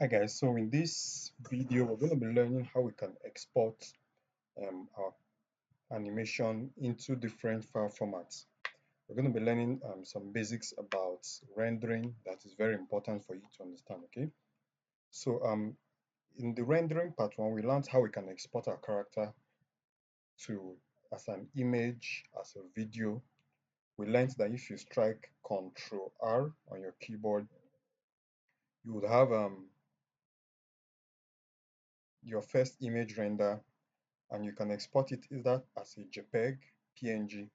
Hi guys, so in this video we're going to be learning how we can export our animation into different file formats. We're going to be learning some basics about rendering that is very important for you to understand, okay? So in the rendering part one, we learned how we can export our character to as an image, as a video. We learned that if you strike Ctrl R on your keyboard, you would have your first image render, and you can export it either as a JPEG, PNG,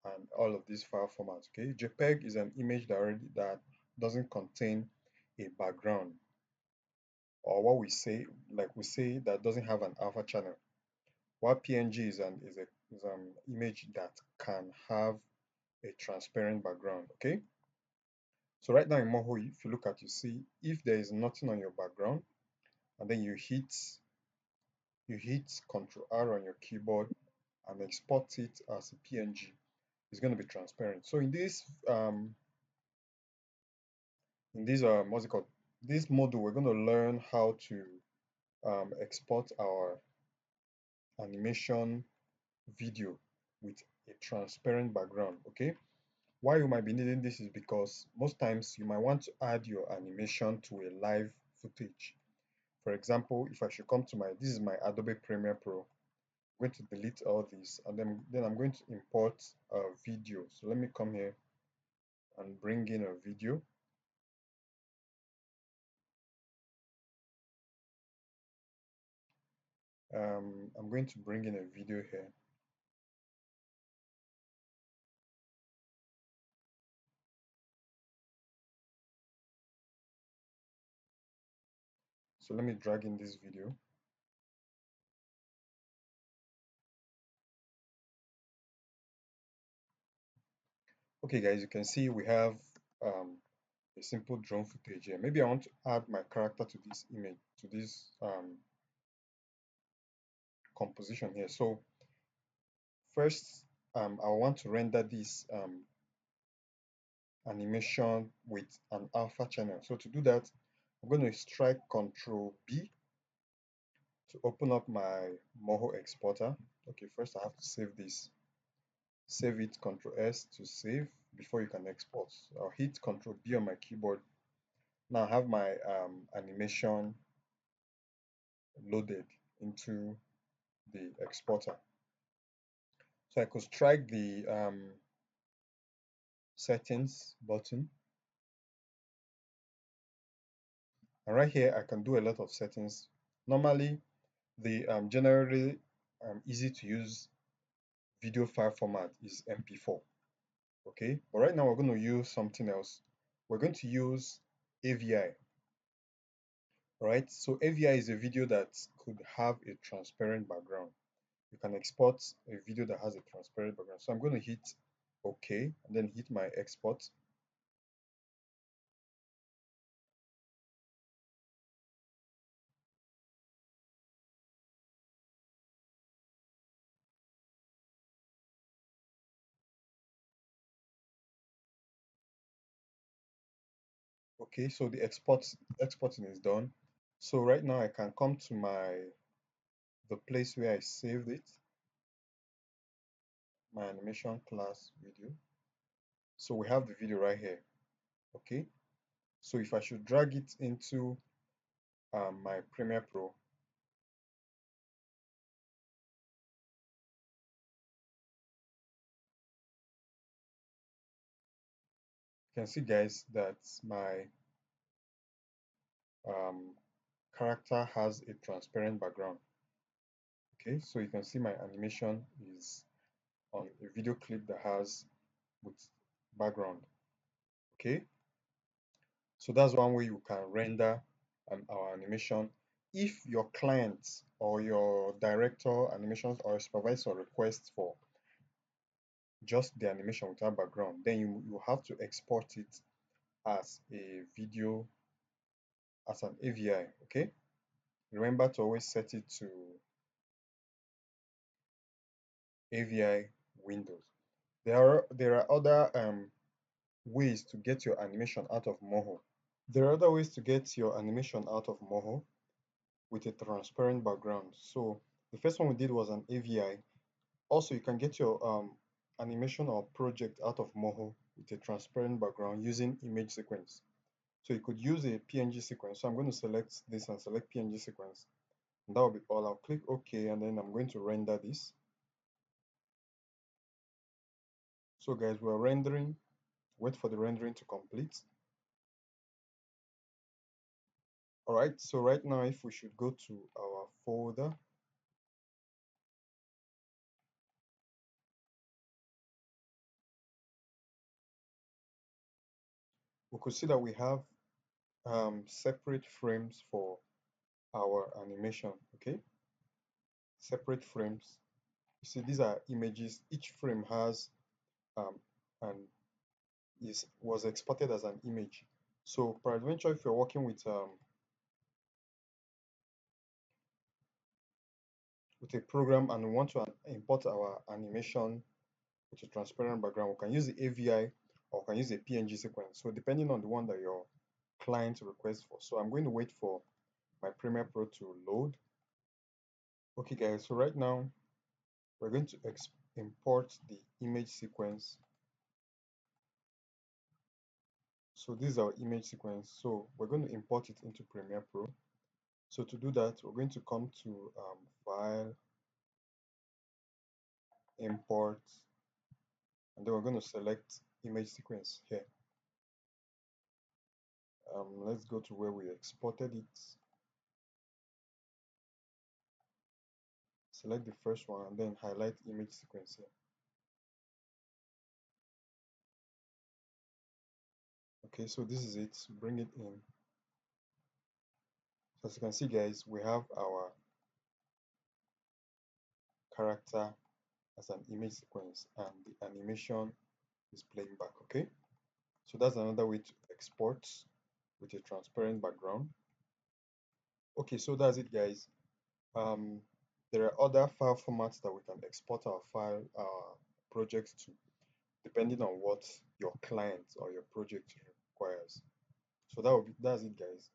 and all of these file formats. Okay, JPEG is an image that doesn't contain a background, or what we say, like we say, that doesn't have an alpha channel. While PNG is an image that can have a transparent background. Okay, so right now in Moho, if you look at, you see if there is nothing on your background, and then you hit Ctrl R on your keyboard and export it as a PNG, it's going to be transparent. So in this what's it called, this module, we're going to learn how to export our animation video with a transparent background. Okay, why you might be needing this is because most times you might want to add your animation to a live footage. For example, if I should come to this is my Adobe Premiere Pro. I'm going to delete all this, and then I'm going to import a video. So let me come here and bring in a video. I'm going to bring in a video here. So let me drag in this video. Okay guys, you can see we have um, a simple drone footage here. Maybe I want to add my character to this image, to this composition here. So first, I want to render this animation with an alpha channel. So to do that, I'm going to strike Ctrl B to open up my Moho exporter. Okay, first I have to save this. Save it, Ctrl S to save before you can export. So I'll hit Ctrl B on my keyboard. Now I have my animation loaded into the exporter. So I could strike the settings button, and right here I can do a lot of settings. Normally the generally easy to use video file format is MP4. Okay, but right now we're going to use something else. We're going to use AVI. Right, so AVI is a video that could have a transparent background. You can export a video that has a transparent background. So I'm going to hit OK and then hit my export. Okay, so the exporting is done. So right now I can come to the place where I saved it, my animation class video. So we have the video right here. Okay, so if I should drag it into my Premiere Pro, you can see guys that my um, character has a transparent background. Okay, so you can see my animation is on a video clip that has with background. Okay, so that's one way you can render our animation. If your client or your director animations or supervisor requests for just the animation without background, then you have to export it as a video, as an AVI. Okay, remember to always set it to AVI windows. There are other ways to get your animation out of Moho. There are other ways to get your animation out of Moho with a transparent background. So the first one we did was an AVI. Also, you can get your animation or project out of Moho with a transparent background using image sequence. So you could use a PNG sequence. So I'm going to select this and select PNG sequence. And that will be all. I'll click OK, and then I'm going to render this. So guys, we're rendering. Wait for the rendering to complete. All right, so right now, if we should go to our folder, we could see that we have separate frames for our animation. Okay, separate frames. You see, these are images. Each frame has um, and is was exported as an image. So peradventure, if you're working with a program and we want to import our animation with a transparent background, we can use the AVI or we can use a PNG sequence. So depending on the one that your client requests for. So I'm going to wait for my Premiere Pro to load. Okay guys, so right now we're going to import the image sequence. So this is our image sequence. So we're going to import it into Premiere Pro. So to do that, we're going to come to File, Import, and then we're going to select image sequence here. Let's go to where we exported it. Select the first one and then highlight image sequence here. Okay, so this is it. Bring it in. So as you can see, guys, we have our character as an image sequence and the animation is playing back. Okay, so that's another way to export with a transparent background. Okay, so that's it, guys. um there are other file formats that we can export our file projects to, depending on what your client or your project requires. So that's it, guys.